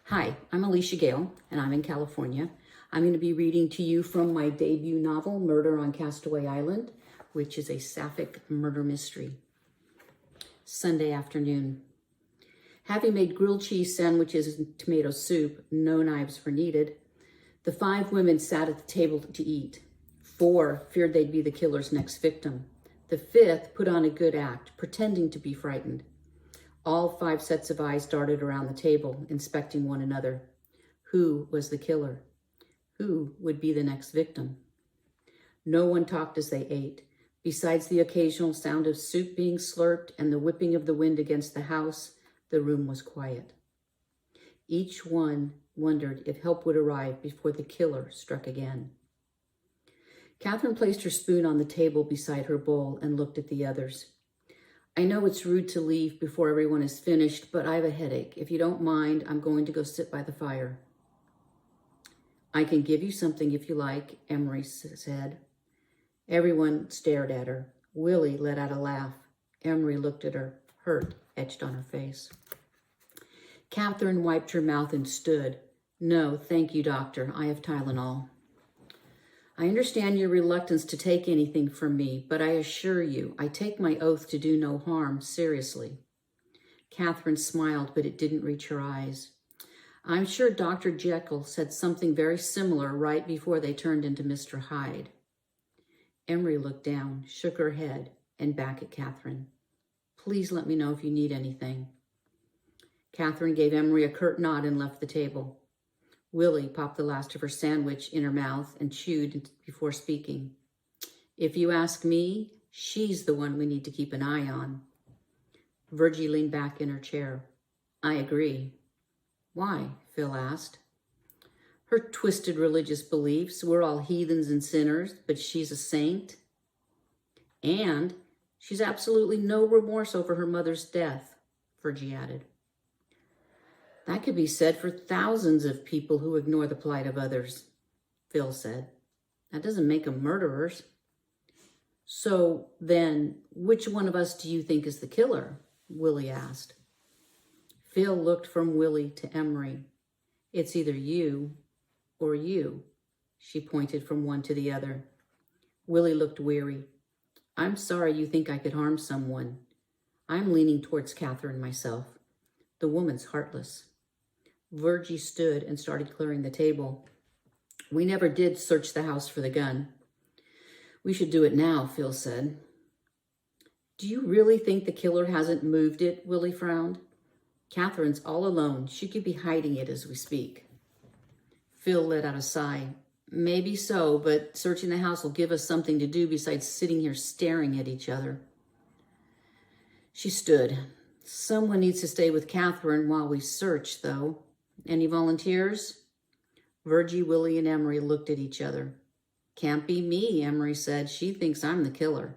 Hi, I'm Alicia Gael, and I'm in California. I'm going to be reading to you from my debut novel, Murder on Castaway Island, which is a sapphic murder mystery. Sunday afternoon. Having made grilled cheese sandwiches and tomato soup, no knives were needed. The 5 women sat at the table to eat. 4 feared they'd be the killer's next victim. The 5th put on a good act, pretending to be frightened. All 5 sets of eyes darted around the table, inspecting one another. Who was the killer? Who would be the next victim? No one talked as they ate. Besides the occasional sound of soup being slurped and the whipping of the wind against the house, the room was quiet. Each one wondered if help would arrive before the killer struck again. Catherine placed her spoon on the table beside her bowl and looked at the others. I know it's rude to leave before everyone is finished, but I have a headache. If you don't mind, I'm going to go sit by the fire. I can give you something if you like, Emery said. Everyone stared at her. Willie let out a laugh. Emery looked at her, hurt etched on her face. Catherine wiped her mouth and stood. No, thank you, doctor. I have Tylenol. I understand your reluctance to take anything from me, but I assure you, I take my oath to do no harm seriously. Catherine smiled, but it didn't reach her eyes. I'm sure Dr. Jekyll said something very similar right before they turned into Mr. Hyde. Emery looked down, shook her head, and back at Catherine. Please let me know if you need anything. Catherine gave Emery a curt nod and left the table. Willie popped the last of her sandwich in her mouth and chewed before speaking. If you ask me, she's the one we need to keep an eye on. Virgie leaned back in her chair. I agree. Why? Phil asked. Her twisted religious beliefs. We're all heathens and sinners, but she's a saint. And she's absolutely no remorse over her mother's death, Virgie added. That could be said for thousands of people who ignore the plight of others, Phil said. That doesn't make them murderers. So then, which one of us do you think is the killer? Willie asked. Phil looked from Willie to Emery. It's either you or you, she pointed from one to the other. Willie looked weary. I'm sorry you think I could harm someone. I'm leaning towards Catherine myself. The woman's heartless. Virgie stood and started clearing the table. We never did search the house for the gun. We should do it now, Phil said. Do you really think the killer hasn't moved it? Willie frowned. Catherine's all alone. She could be hiding it as we speak. Phil let out a sigh. Maybe so, but searching the house will give us something to do besides sitting here staring at each other. She stood. Someone needs to stay with Catherine while we search, though. Any volunteers? Virgie, Willie, and Emery looked at each other. Can't be me, Emery said. She thinks I'm the killer.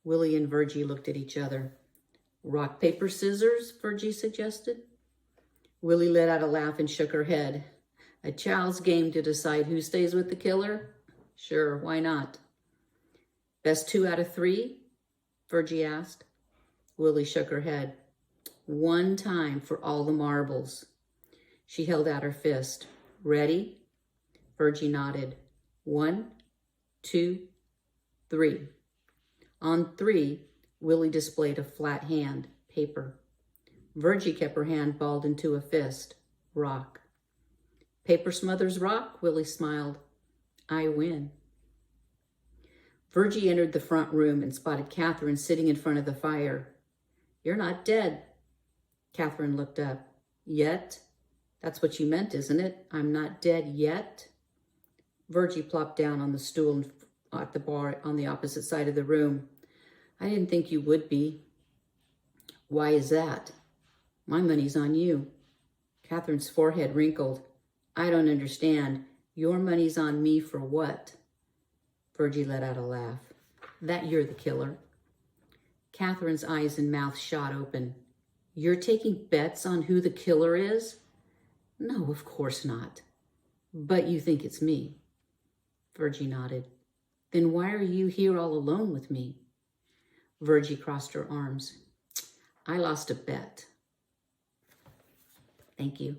Willie and Virgie looked at each other. Rock, paper, scissors, Virgie suggested. Willie let out a laugh and shook her head. A child's game to decide who stays with the killer? Sure, why not? Best 2 out of 3? Virgie asked. Willie shook her head. 1 time for all the marbles. She held out her fist. Ready? Virgie nodded. 1, 2, 3. On 3, Willie displayed a flat hand, paper. Virgie kept her hand balled into a fist, rock. Paper smothers rock, Willie smiled. I win. Virgie entered the front room and spotted Catherine sitting in front of the fire. You're not dead. Catherine looked up. Yet? That's what you meant, isn't it? I'm not dead yet? Virgie plopped down on the stool at the bar on the opposite side of the room. I didn't think you would be. Why is that? My money's on you. Catherine's forehead wrinkled. I don't understand. Your money's on me for what? Virgie let out a laugh. That you're the killer. Catherine's eyes and mouth shot open. You're taking bets on who the killer is? No, of course not. But you think it's me. Virgie nodded. Then why are you here all alone with me? Virgie crossed her arms. I lost a bet. Thank you.